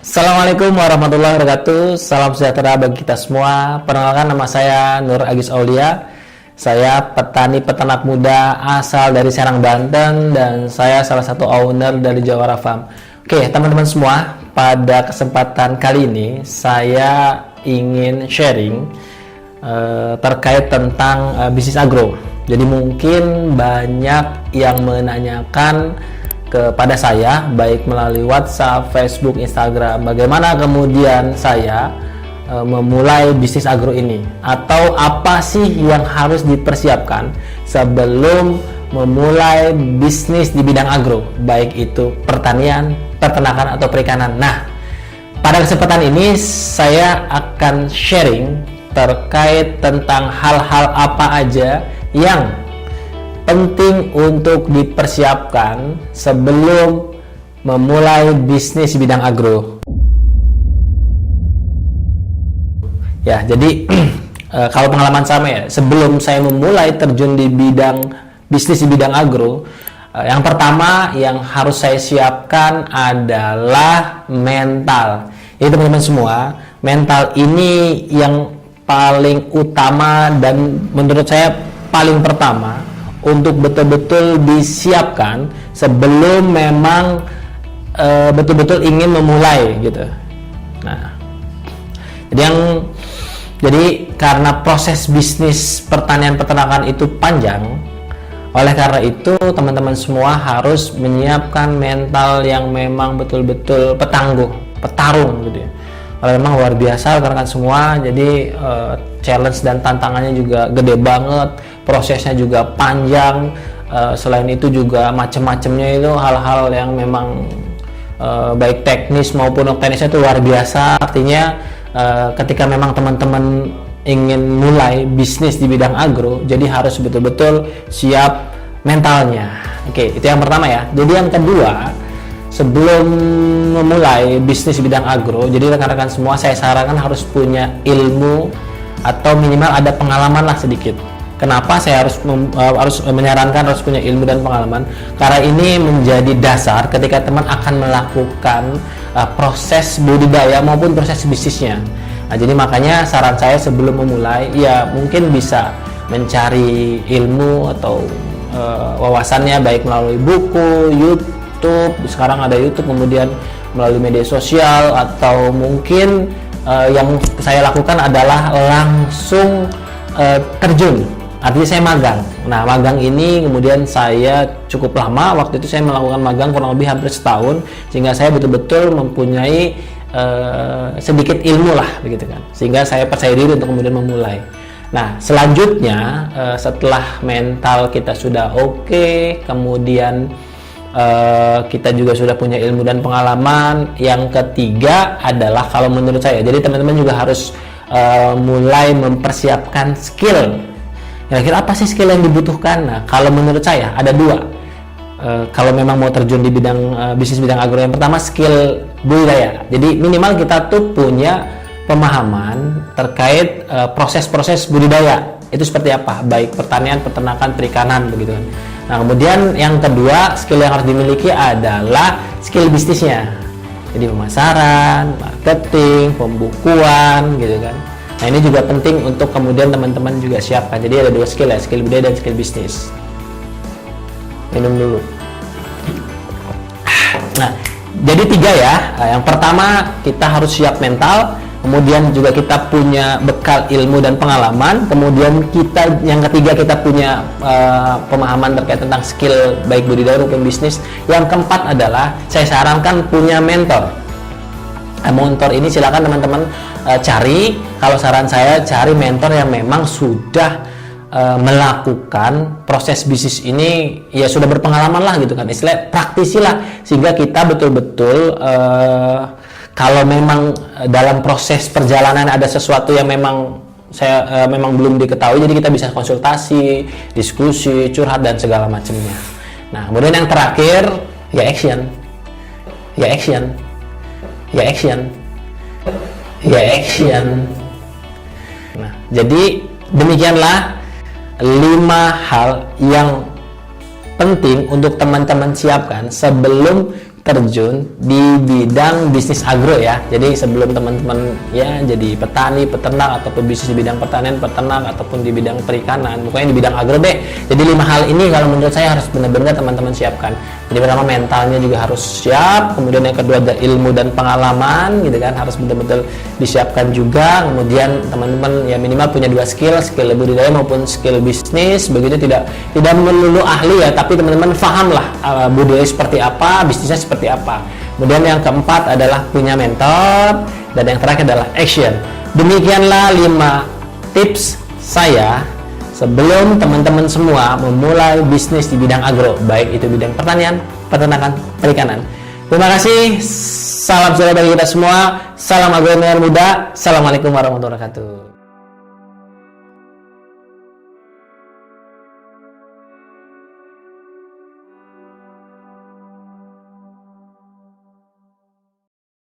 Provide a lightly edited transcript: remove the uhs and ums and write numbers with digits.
Assalamualaikum warahmatullahi wabarakatuh. Salam sejahtera bagi kita semua. Perkenalkan, nama saya Nur Agis Aulia. Saya petani peternak muda asal dari Serang, Banten, dan saya salah satu owner dari Jawara Farm. Oke, teman-teman semua, pada kesempatan kali ini saya ingin sharing terkait tentang bisnis agro. Jadi mungkin banyak yang menanyakan kepada saya, baik melalui WhatsApp, Facebook, Instagram, bagaimana kemudian saya memulai bisnis agro ini, atau apa sih yang harus dipersiapkan sebelum memulai bisnis di bidang agro, baik itu pertanian, peternakan, atau perikanan. Nah, pada kesempatan ini saya akan sharing terkait tentang hal-hal apa aja yang penting untuk dipersiapkan sebelum memulai bisnis bidang agro. Ya, jadi kalau pengalaman saya, sebelum saya memulai terjun di bidang bisnis di bidang agro, yang pertama yang harus saya siapkan adalah mental. Jadi teman-teman semua, mental ini yang paling utama dan menurut saya paling pertama untuk betul-betul disiapkan sebelum memang betul-betul ingin memulai gitu. Nah, jadi karena proses bisnis pertanian peternakan itu panjang, oleh karena itu teman-teman semua harus menyiapkan mental yang memang betul-betul petarung gitu ya. Kalau memang luar biasa rekan-rekan semua, jadi challenge dan tantangannya juga gede banget, prosesnya juga panjang, selain itu juga macam-macamnya itu hal-hal yang memang baik teknis maupun teknisnya itu luar biasa. Artinya ketika memang teman-teman ingin mulai bisnis di bidang agro, jadi harus betul-betul siap mentalnya. Oke, itu yang pertama ya. Jadi yang kedua, sebelum memulai bisnis bidang agro, jadi rekan-rekan semua saya sarankan harus punya ilmu atau minimal ada pengalaman lah sedikit. Kenapa saya harus menyarankan harus punya ilmu dan pengalaman? Karena ini menjadi dasar ketika teman akan melakukan proses budidaya maupun proses bisnisnya. Nah, jadi makanya saran saya sebelum memulai, ya mungkin bisa mencari ilmu atau wawasannya baik melalui buku, YouTube, sekarang ada YouTube, kemudian melalui media sosial, atau mungkin yang saya lakukan adalah langsung terjun, artinya saya magang. Nah, magang ini kemudian saya cukup lama, waktu itu saya melakukan magang kurang lebih hampir setahun, sehingga saya betul-betul mempunyai sedikit ilmu lah begitu kan, sehingga saya percaya diri untuk kemudian memulai. Nah, selanjutnya setelah mental kita sudah oke, kemudian kita juga sudah punya ilmu dan pengalaman. Yang ketiga adalah kalau menurut saya, jadi teman-teman juga harus mulai mempersiapkan skill. Kira-kira apa sih skill yang dibutuhkan? Nah, kalau menurut saya ada dua. Kalau memang mau terjun di bidang bisnis bidang agro, yang pertama skill budidaya. Jadi minimal kita tuh punya pemahaman terkait proses-proses budidaya itu seperti apa, baik pertanian, peternakan, perikanan begitu kan. Nah, kemudian yang kedua, skill yang harus dimiliki adalah skill bisnisnya. Jadi pemasaran, marketing, pembukuan gitu kan. Nah, ini juga penting untuk kemudian teman-teman juga siapkan. Jadi ada dua skill ya, skill budaya dan skill bisnis. Minum dulu. Nah, jadi tiga ya. Yang pertama kita harus siap mental, kemudian juga kita punya bekal ilmu dan pengalaman, kemudian yang ketiga kita punya pemahaman terkait tentang skill baik budidaya maupun bisnis. Yang keempat adalah saya sarankan punya mentor. Mentor ini silakan teman-teman cari. Kalau saran saya, cari mentor yang memang sudah melakukan proses bisnis ini, ya sudah berpengalaman lah gitu kan, istilah praktisi lah, sehingga kita betul-betul kalau memang dalam proses perjalanan ada sesuatu yang memang memang belum diketahui, jadi kita bisa konsultasi, diskusi, curhat dan segala macamnya. Nah, kemudian yang terakhir ya action. Nah, jadi demikianlah 5 hal yang penting untuk teman-teman siapkan sebelum terjun di bidang bisnis agro ya. Jadi sebelum teman-teman ya jadi petani, peternak ataupun bisnis di bidang pertanian, peternak ataupun di bidang perikanan, pokoknya di bidang agro deh. Jadi 5 hal ini kalau menurut saya harus benar-benar teman-teman siapkan. Jadi pertama mentalnya juga harus siap, kemudian yang kedua ada ilmu dan pengalaman gitu kan, harus betul-betul disiapkan juga. Kemudian teman-teman ya minimal punya 2 skill budidaya maupun skill bisnis. Begitu tidak melulu ahli ya, tapi teman-teman paham lah budidaya seperti apa, bisnisnya seperti apa. Kemudian yang keempat adalah punya mentor, dan yang terakhir adalah action. Demikianlah 5 tips saya sebelum teman-teman semua memulai bisnis di bidang agro, baik itu bidang pertanian, peternakan, perikanan. Terima kasih, salam sukses bagi kita semua, salam agronomer muda, assalamualaikum warahmatullahi wabarakatuh.